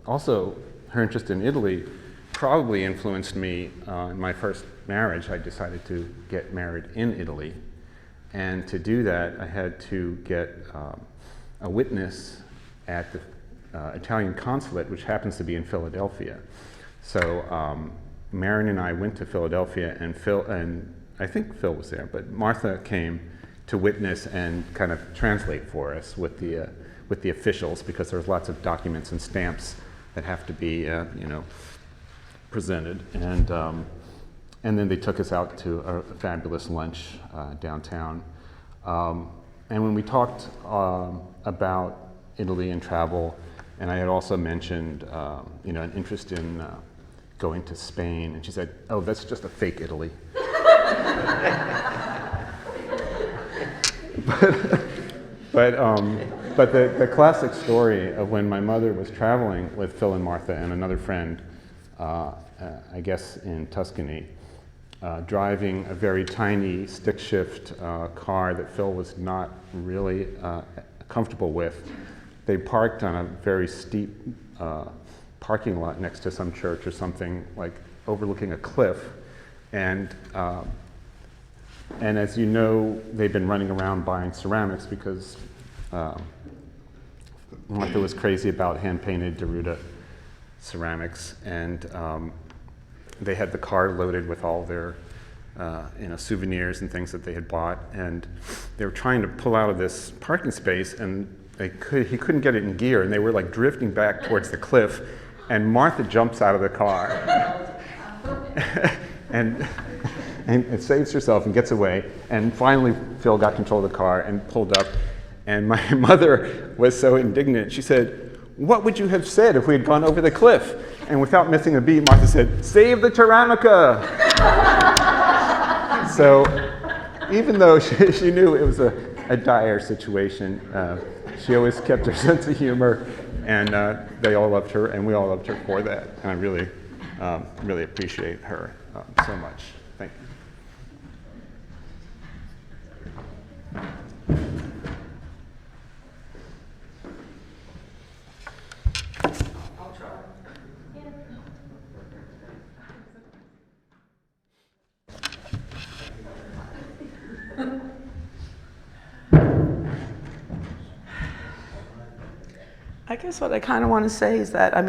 Also, her interest in Italy probably influenced me in my first marriage. I decided to get married in Italy, and to do that I had to get a witness at the Italian consulate, which happens to be in Philadelphia. So Marion and I went to Philadelphia, and I think Phil was there, but Martha came to witness and kind of translate for us with the officials, because there's lots of documents and stamps that have to be presented. And then they took us out to a fabulous lunch downtown. And when we talked about Italy and travel, and I had also mentioned an interest in going to Spain, and she said, "Oh, that's just a fake Italy." But the classic story of when my mother was traveling with Phil and Martha and another friend, I guess in Tuscany, driving a very tiny stick shift car that Phil was not really comfortable with. They parked on a very steep parking lot next to some church or something, like overlooking a cliff, and as you know, they've been running around buying ceramics because Martha was crazy about hand-painted Deruta ceramics, and they had the car loaded with all their souvenirs and things that they had bought, and they were trying to pull out of this parking space, and he couldn't get it in gear, and they were like drifting back towards the cliff, and Martha jumps out of the car and saves herself and gets away. And finally, Phil got control of the car and pulled up. And my mother was so indignant. She said, "What would you have said if we had gone over the cliff?" And without missing a beat, Martha said, "Save the Taramica!" So even though she knew it was a dire situation, she always kept her sense of humor, and they all loved her, and we all loved her for that. And I really, really appreciate her so much. Thank you. I guess what I kind of want to say is that, I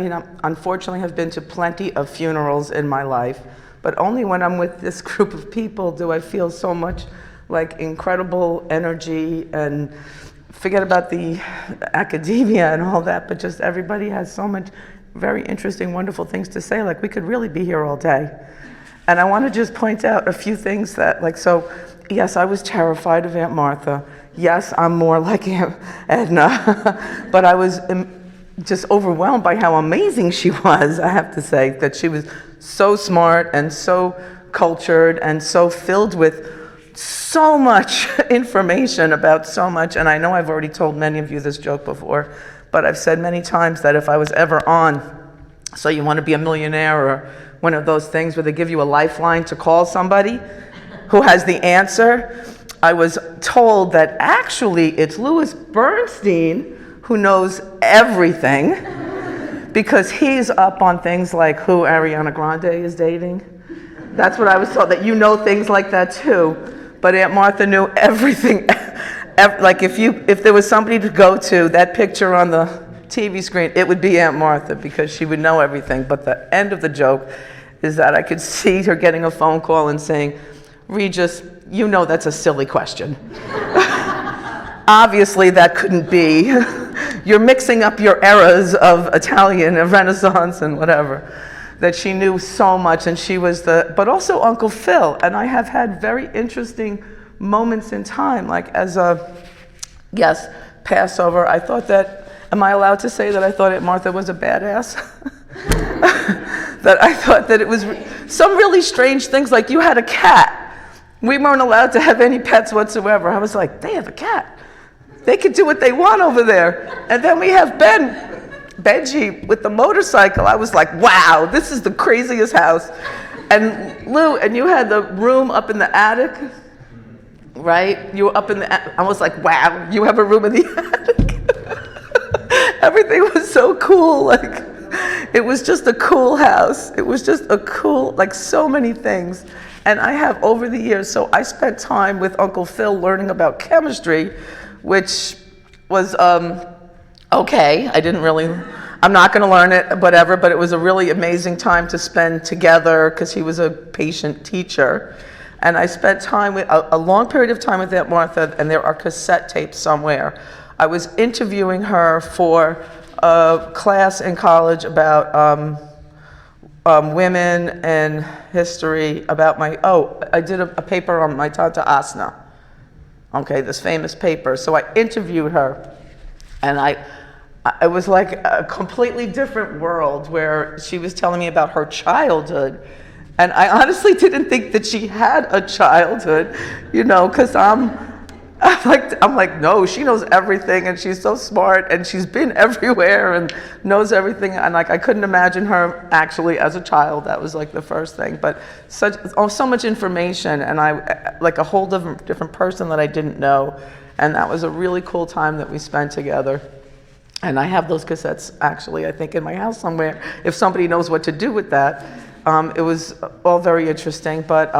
unfortunately have been to plenty of funerals in my life, but only when I'm with this group of people do I feel so much like incredible energy, and forget about the academia and all that, but just everybody has so much very interesting, wonderful things to say. Like, we could really be here all day. And I want to just point out a few things that, yes, I was terrified of Aunt Martha. Yes, I'm more like Aunt Edna, but I was just overwhelmed by how amazing she was, I have to say, that she was so smart and so cultured and so filled with so much information about so much. And I know I've already told many of you this joke before, but I've said many times that if I was ever on So You Want to Be a Millionaire, or one of those things where they give you a lifeline to call somebody who has the answer, I was told that actually it's Louis Bernstein who knows everything, because he's up on things like who Ariana Grande is dating. That's what I was told, that you know things like that too. But Aunt Martha knew everything. Like if there was somebody to go to, that picture on the TV screen, it would be Aunt Martha, because she would know everything. But the end of the joke is that I could see her getting a phone call and saying, "Regis, you know that's a silly question." Obviously that couldn't be. You're mixing up your eras of Italian and Renaissance and whatever. That she knew so much, and she was but also Uncle Phil. And I have had very interesting moments in time, like as a, yes, Passover, I thought that, am I allowed to say that I thought Aunt Martha was a badass? That I thought that it was some really strange things, like you had a cat. We weren't allowed to have any pets whatsoever. I was like, they have a cat. They can do what they want over there. And then we have Benji with the motorcycle. I was like, wow, this is the craziest house. And Lou, and you had the room up in the attic, right? You were up in the attic. I was like, wow, you have a room in the attic. Everything was so cool. Like, it was just a cool house. It was just a cool, like so many things. And I have over the years, so I spent time with Uncle Phil learning about chemistry, which was okay. I'm not going to learn it, whatever, but it was a really amazing time to spend together because he was a patient teacher. And I spent time with a long period of time with Aunt Martha, and there are cassette tapes somewhere. I was interviewing her for a class in college about women and history, about I did a paper on my Tante Asna. Okay, this famous paper. So I interviewed her, and it was like a completely different world where she was telling me about her childhood. And I honestly didn't think that she had a childhood, because I'm like, no, she knows everything, and she's so smart, and she's been everywhere and knows everything. And like, I couldn't imagine her actually as a child. That was like the first thing. But so much information, and I like a whole different person that I didn't know. And that was a really cool time that we spent together. And I have those cassettes actually, I think, in my house somewhere. If somebody knows what to do with that, it was all very interesting. But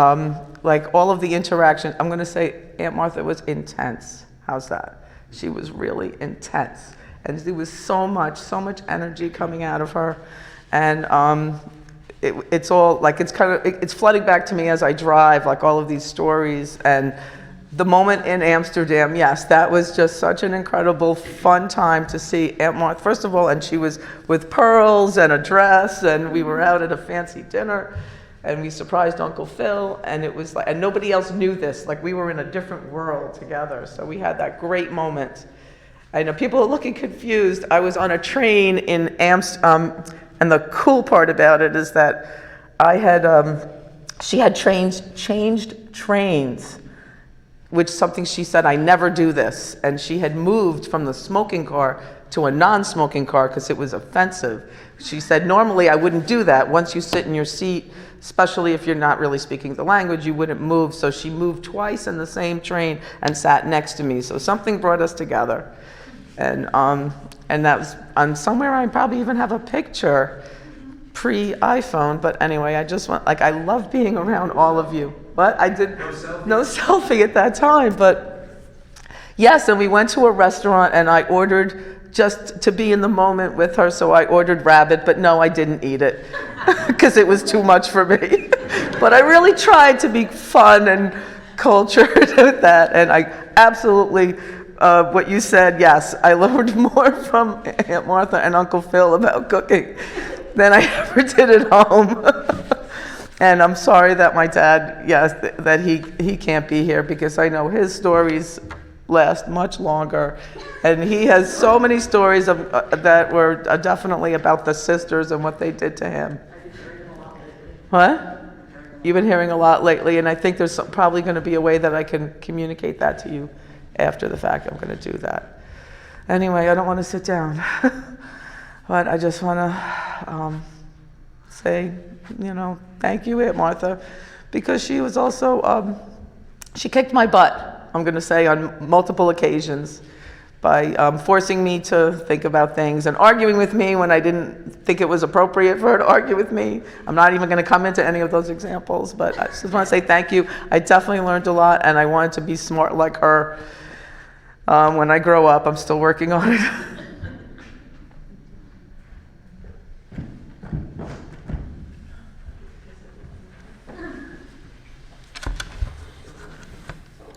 like all of the interaction, I'm going to say Aunt Martha was intense. How's that? She was really intense. And there was so much energy coming out of her. And it's all like, it's flooding back to me as I drive, like all of these stories. And the moment in Amsterdam, yes, that was just such an incredible, fun time to see Aunt Martha, first of all, and she was with pearls and a dress, and we were out at a fancy dinner, and we surprised Uncle Phil, and it was like, and nobody else knew this, like we were in a different world together, so we had that great moment. I know people are looking confused. I was on a train in Amsterdam, and the cool part about it is that she had changed trains, which something she said, I never do this. And she had moved from the smoking car to a non-smoking car because it was offensive. She said, normally I wouldn't do that. Once you sit in your seat, especially if you're not really speaking the language, you wouldn't move. So she moved twice in the same train and sat next to me. So something brought us together. And that was, somewhere I probably even have a picture pre-iPhone, but anyway, I love being around all of you. But I did no selfie at that time, but yes, and we went to a restaurant and I ordered just to be in the moment with her, so I ordered rabbit, but no, I didn't eat it because it was too much for me. But I really tried to be fun and cultured with that, and I absolutely, what you said, yes, I learned more from Aunt Martha and Uncle Phil about cooking than I ever did at home. And I'm sorry that my dad, yes, that he can't be here, because I know his stories last much longer. And he has so many stories of, that were definitely about the sisters and what they did to him. What? You've been hearing a lot lately, and I think there's probably going to be a way that I can communicate that to you after the fact. I'm going to do that. Anyway, I don't want to sit down. But I just want to say, thank you, Aunt Martha, because she was also, she kicked my butt, I'm going to say, on multiple occasions by forcing me to think about things and arguing with me when I didn't think it was appropriate for her to argue with me. I'm not even going to come into any of those examples, but I just want to say thank you. I definitely learned a lot, and I wanted to be smart like her when I grow up. I'm still working on it.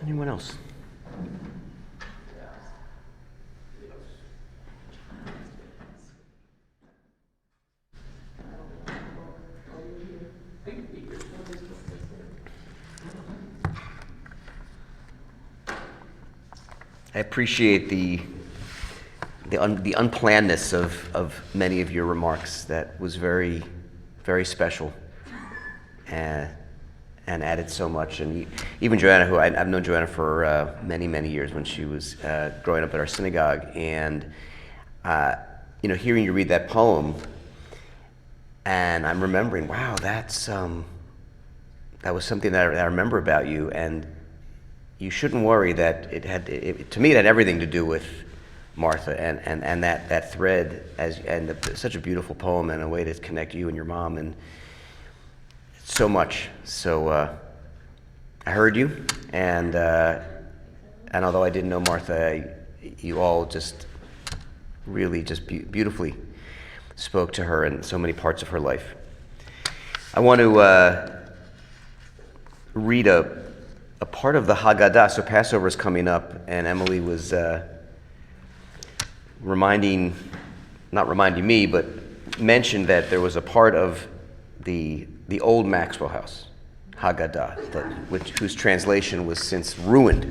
Anyone else? I appreciate the the unplannedness of many of your remarks. That was very, very special, and added so much. And even Joanna, who I've known Joanna for many, many years when she was growing up at our synagogue, and hearing you read that poem, and I'm remembering, wow, that was something that I remember about you, and you shouldn't worry that to me it had everything to do with Martha and that thread such a beautiful poem and a way to connect you and your mom and so much. So I heard you, and although I didn't know Martha, you all just really just beautifully spoke to her in so many parts of her life. I want to read a part of the Haggadah. So Passover is coming up, and Emily was not reminding me, but mentioned that there was a part of the old Maxwell House, Haggadah, whose translation was since ruined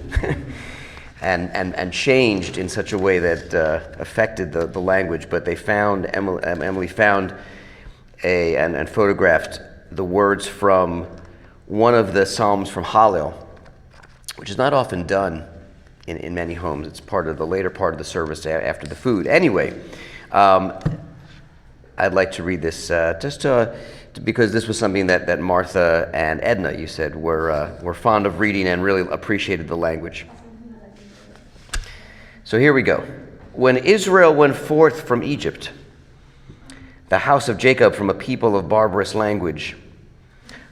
and changed in such a way that affected the language. But they found, Emily found and photographed the words from one of the Psalms from Hallel, which is not often done in many homes. It's part of the later part of the service after the food. Anyway, I'd like to read this because this was something that Martha and Edna, you said, were fond of reading and really appreciated the language. So here we go. When Israel went forth from Egypt, the house of Jacob from a people of barbarous language,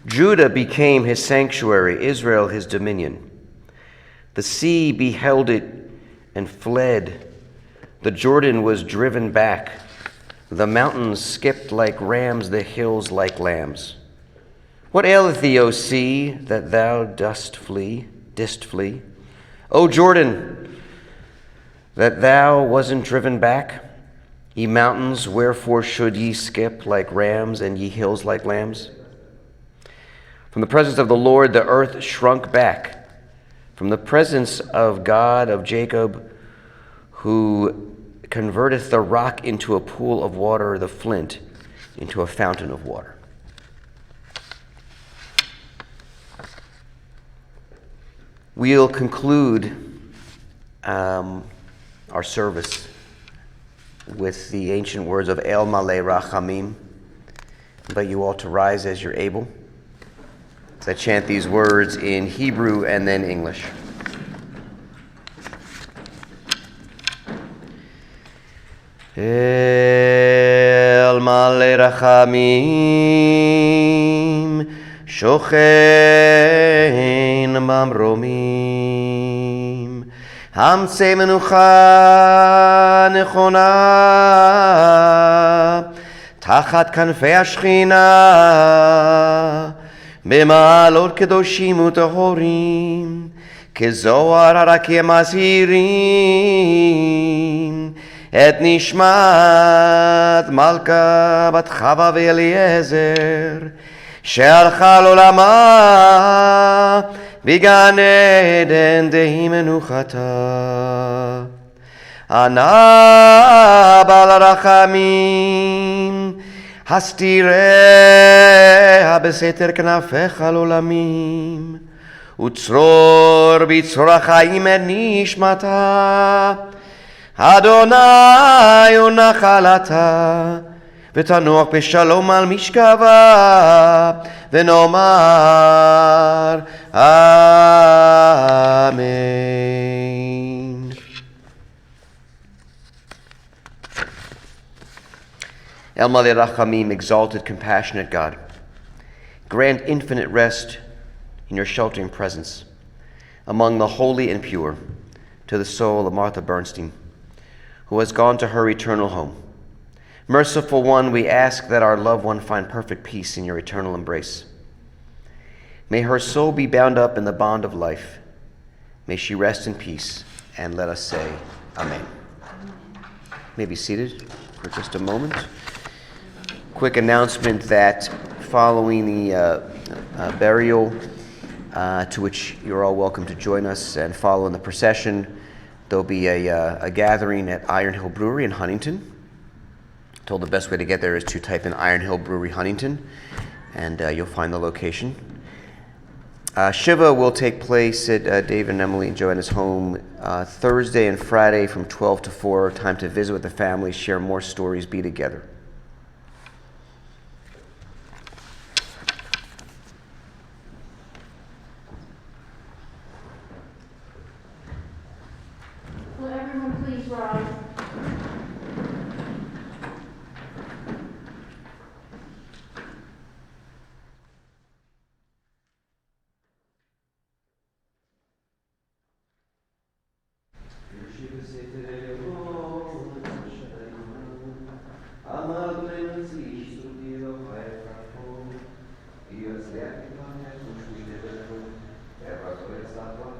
Judah became his sanctuary, Israel his dominion. The sea beheld it and fled. The Jordan was driven back. The mountains skipped like rams, the hills like lambs. What aileth thee, O sea, that thou didst flee? O Jordan, that thou wasn't driven back? Ye mountains, wherefore should ye skip like rams, and ye hills like lambs? From the presence of the Lord the earth shrunk back, from the presence of God of Jacob, who converteth the rock into a pool of water, the flint into a fountain of water. We'll conclude our service with the ancient words of El Malei Rachamim. I invite you all to rise as you're able. As I chant these words in Hebrew and then English. El Malei Rachamim, Shochein Mamromim, Hamsei Menucha Nechona, Tachat Kanfei Ashchina, B'ma'alot Kedoshim U'Tahorim, Kezohar Harakim Mazirim, Et Nishmat Malka Bat Chava Ve'Eliezer, She'alcha L'olama B'Gan Eden Dehi Menuchata. Ana Bal Rachamim, Hastireha B'Seter Knafecha L'olamim, Utzror B'Tzror HaChaim Et Nishmata. Adonai Unachalata, V'tanoch B'Shalom Al Mishkava, V'nomar Amen. El Malei Rachamim, exalted, compassionate God, grant infinite rest in your sheltering presence among the holy and pure to the soul of Martha Bernstein, who has gone to her eternal home. Merciful One, we ask that our loved one find perfect peace in your eternal embrace. May her soul be bound up in the bond of life. May she rest in peace, and let us say Amen. You may be seated for just a moment. Quick announcement that following the burial, to which you're all welcome to join us and follow in the procession, There'll be a gathering at Iron Hill Brewery in Huntington. Told the best way to get there is to type in Iron Hill Brewery Huntington, and you'll find the location. Shiva will take place at Dave and Emily and Joanna's home Thursday and Friday from 12 to 4. Time to visit with the family, share more stories, be together.